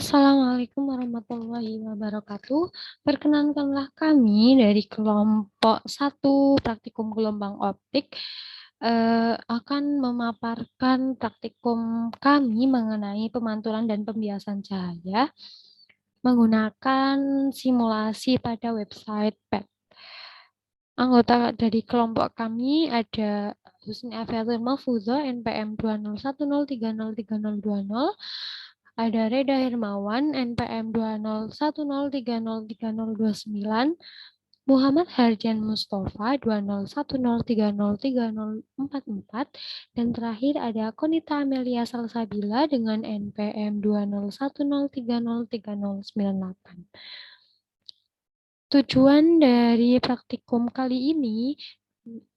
Assalamualaikum warahmatullahi wabarakatuh. Perkenankanlah kami dari kelompok 1 praktikum gelombang optik akan memaparkan praktikum kami mengenai pemantulan dan pembiasan cahaya menggunakan simulasi pada website PET. Anggota dari kelompok kami ada Husni Afiatul Mahfudho NPM 20103030020, ada Reda Hermawan NPM 20103030029, Muhammad Harjan Mustafa 20103030044, dan terakhir ada Konita Amelia Salsabila dengan NPM 20103030098. Tujuan dari praktikum kali ini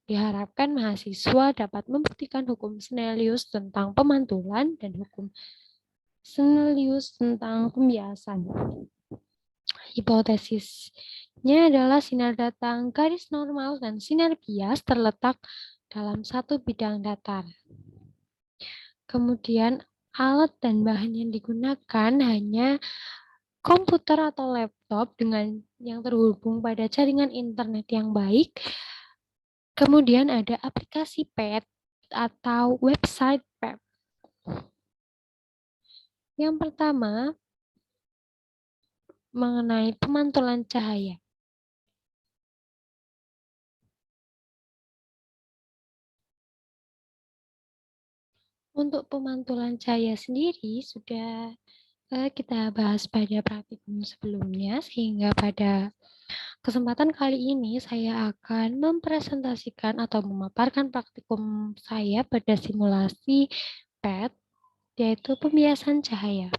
diharapkan mahasiswa dapat membuktikan hukum Snellius tentang pemantulan dan hukum Snellius tentang pembiasan. Hipotesisnya adalah sinar datang garis normal dan sinar bias terletak dalam satu bidang datar. Kemudian alat dan bahan yang digunakan hanya komputer atau laptop dengan yang terhubung pada jaringan internet yang baik. Kemudian ada aplikasi PET atau website PET. Yang pertama, mengenai pemantulan cahaya. Untuk pemantulan cahaya sendiri sudah kita bahas pada praktikum sebelumnya, sehingga pada kesempatan kali ini saya akan mempresentasikan atau memaparkan praktikum saya pada simulasi PET, yaitu pembiasan cahaya.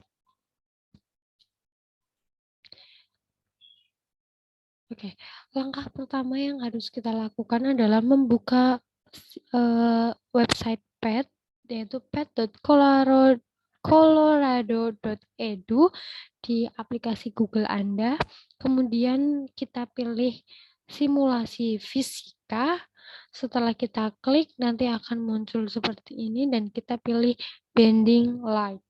Oke, langkah pertama yang harus kita lakukan adalah membuka website PET, yaitu pet.colorado.edu di aplikasi Google Anda. Kemudian kita pilih simulasi fisika. Setelah kita klik, nanti akan muncul seperti ini dan kita pilih bending light.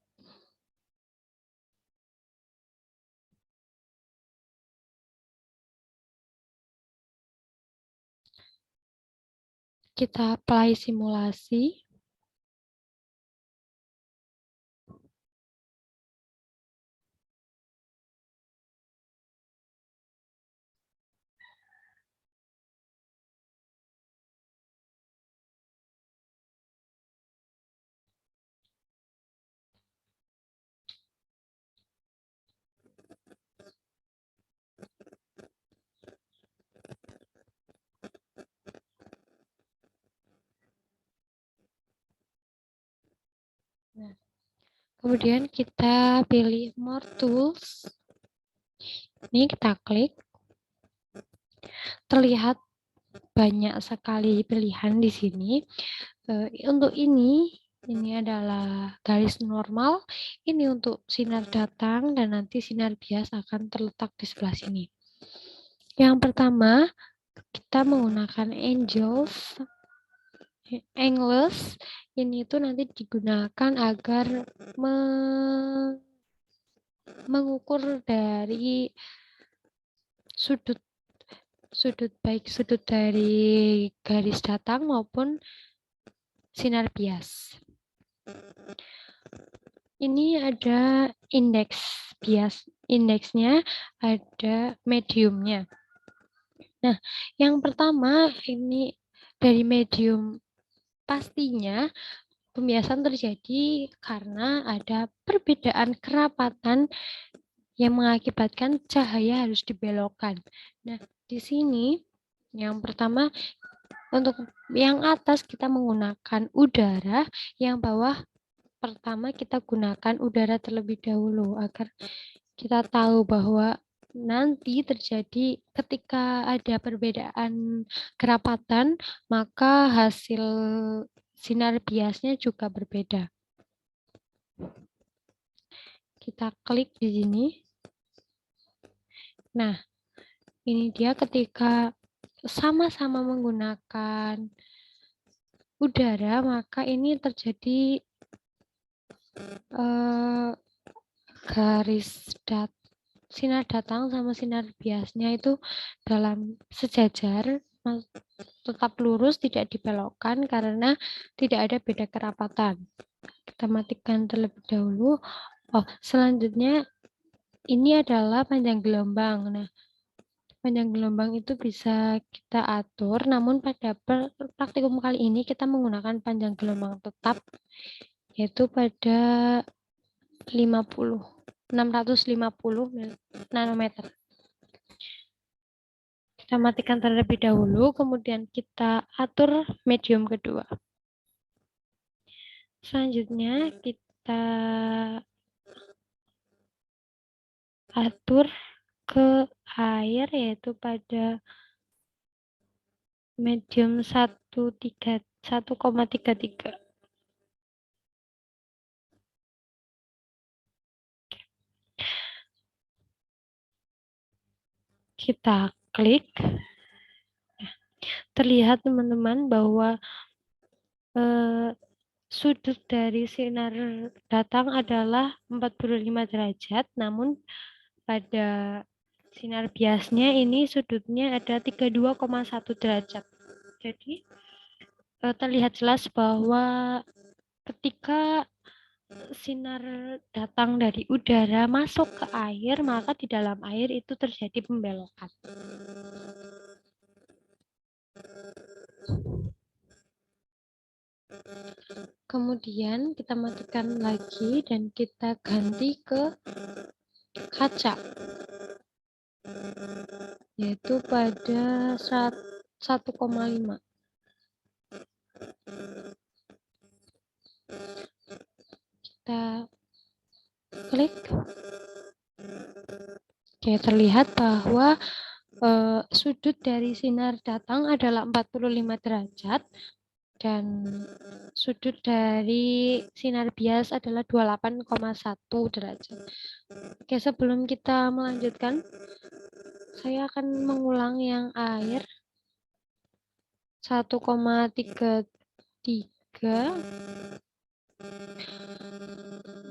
Kita apply simulasi. Nah, kemudian kita pilih More Tools. Ini kita klik. Terlihat banyak sekali pilihan di sini. Untuk ini adalah garis normal. Ini untuk sinar datang dan nanti sinar bias akan terletak di sebelah sini. Yang pertama, kita menggunakan angles. Ini itu nanti digunakan agar mengukur dari sudut baik sudut dari garis datang maupun sinar bias. Ini ada indeks bias, indeksnya ada mediumnya. Nah, yang pertama ini dari medium, pastinya pembiasan terjadi karena ada perbedaan kerapatan yang mengakibatkan cahaya harus dibelokkan. Nah, di sini yang pertama, untuk yang atas kita menggunakan udara, yang bawah pertama kita gunakan udara terlebih dahulu agar kita tahu bahwa nanti terjadi ketika ada perbedaan kerapatan, maka hasil sinar biasnya juga berbeda. Kita klik di sini. Nah, ini dia ketika sama-sama menggunakan udara, maka ini terjadi garis sinar datang sama sinar biasnya itu dalam sejajar, tetap lurus, tidak dibelokkan karena tidak ada beda kerapatan. Kita matikan terlebih dahulu. Oh, selanjutnya ini adalah panjang gelombang. Nah, panjang gelombang itu bisa kita atur, namun pada praktikum kali ini kita menggunakan panjang gelombang tetap, yaitu pada 650 nanometer. Kita matikan terlebih dahulu, kemudian kita atur medium kedua. Selanjutnya kita atur ke air, yaitu pada medium 1,33. Kita klik. Terlihat teman-teman bahwa sudut dari sinar datang adalah 45 derajat, namun pada sinar biasnya ini sudutnya ada 32,1 derajat. Jadi terlihat jelas bahwa ketika sinar datang dari udara masuk ke air, maka di dalam air itu terjadi pembelokan. Kemudian kita matikan lagi dan kita ganti ke kaca, yaitu pada 1,5. Kita klik. Oke, terlihat bahwa sudut dari sinar datang adalah 45 derajat dan sudut dari sinar bias adalah 28,1 derajat. Oke, sebelum kita melanjutkan, saya akan mengulang yang air 1,33.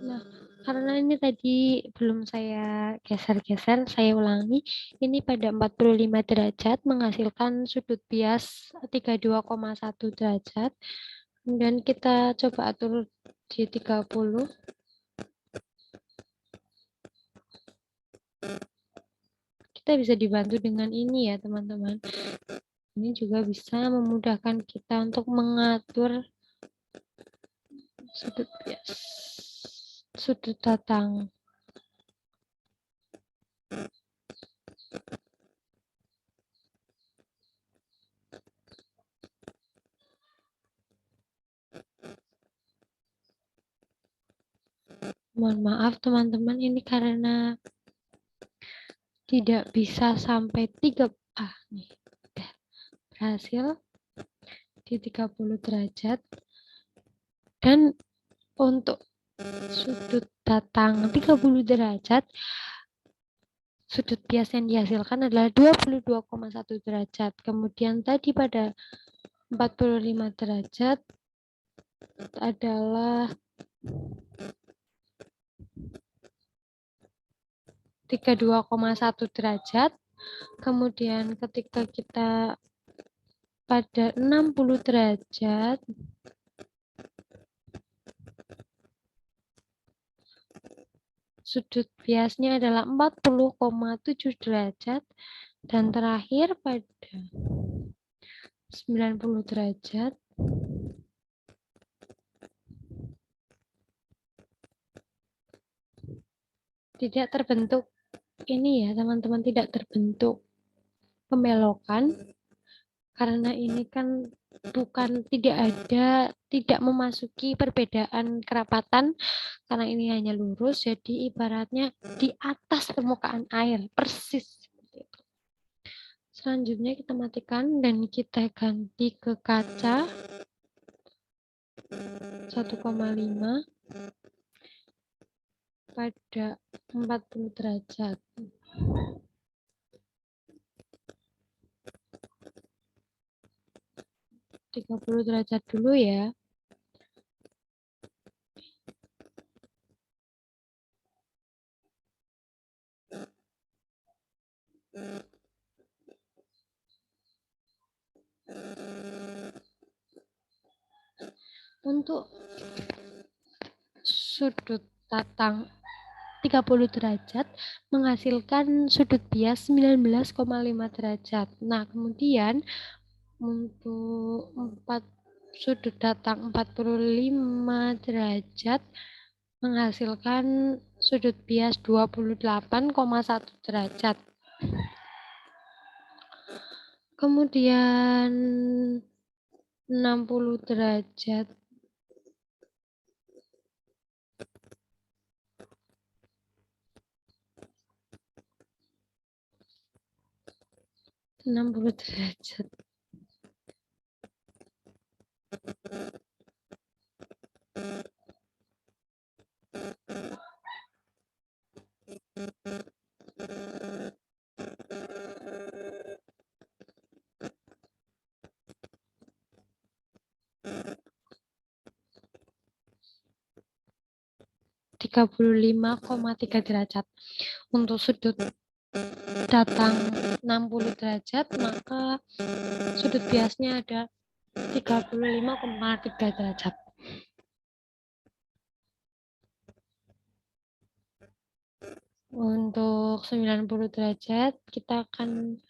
Nah, karena ini tadi belum saya geser-geser, saya ulangi. Ini pada 45 derajat menghasilkan sudut bias 32,1 derajat. Kemudian kita coba atur di 30. Kita bisa dibantu dengan ini ya, teman-teman. Ini juga bisa memudahkan kita untuk mengatur sudut bias, sudut datang. Mohon maaf teman-teman, ini karena tidak bisa sampai 3. Nih, udah berhasil di 30 derajat. Dan untuk sudut datang 30 derajat, sudut bias yang dihasilkan adalah 22,1 derajat. Kemudian tadi pada 45 derajat adalah 32,1 derajat. Kemudian ketika kita pada 60 derajat, sudut biasnya adalah 40,7 derajat. Dan terakhir pada 90 derajat, tidak terbentuk ini ya teman-teman, tidak terbentuk pembelokan karena ini kan tidak memasuki perbedaan kerapatan karena ini hanya lurus, jadi ibaratnya di atas permukaan air persis. Selanjutnya kita matikan dan kita ganti ke kaca 1,5 pada 40 derajat. 30 derajat dulu ya. Untuk sudut tatang 30 derajat menghasilkan sudut bias 19,5 derajat. Nah, kemudian untuk sudut datang 45 derajat menghasilkan sudut bias 28,1 derajat. Kemudian 60 derajat 60 derajat. Tiga puluh 35,3 derajat. Untuk sudut datang 60 derajat, maka sudut biasnya ada 35,3 derajat. Untuk 90 derajat, kita akan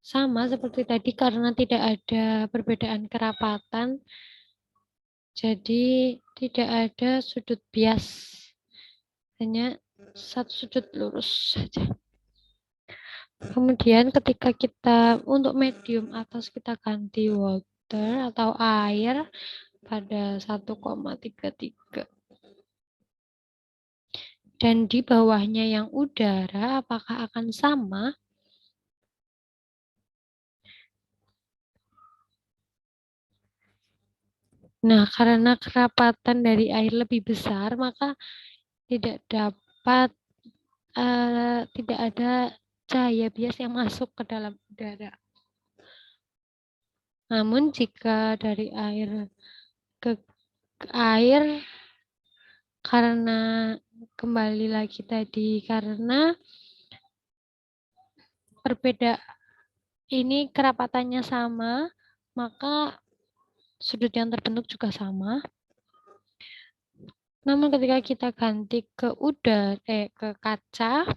sama seperti tadi karena tidak ada perbedaan kerapatan. Jadi tidak ada sudut bias. Hanya satu sudut lurus saja. Kemudian ketika kita untuk medium atas kita ganti water atau air pada 1,33. Dan di bawahnya yang udara apakah akan sama? Nah, karena kerapatan dari air lebih besar, maka tidak dapat tidak ada cahaya bias yang masuk ke dalam udara. Namun jika dari air ke air, karena kembali lagi tadi, karena berbeda ini kerapatannya sama, maka sudut yang terbentuk juga sama. Namun ketika kita ganti ke ke kaca,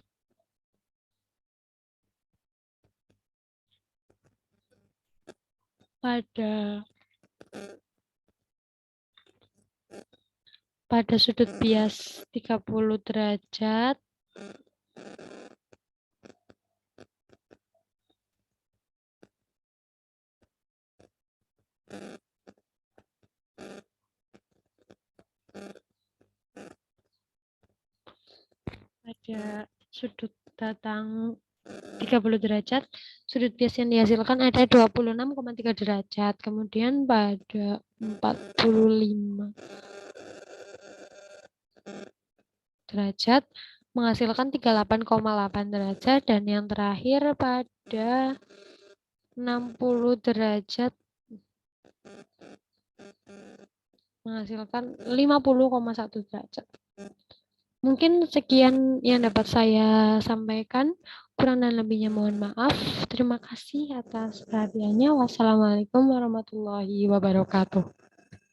pada sudut bias 30 derajat, pada sudut datang 30 derajat, sudut bias yang dihasilkan ada 26,3 derajat. Kemudian pada 45 derajat menghasilkan 38,8 derajat, dan yang terakhir pada 60 derajat menghasilkan 50,1 derajat. Mungkin sekian yang dapat saya sampaikan. Kurang dan lebihnya mohon maaf. Terima kasih atas perhatiannya. Wassalamualaikum warahmatullahi wabarakatuh.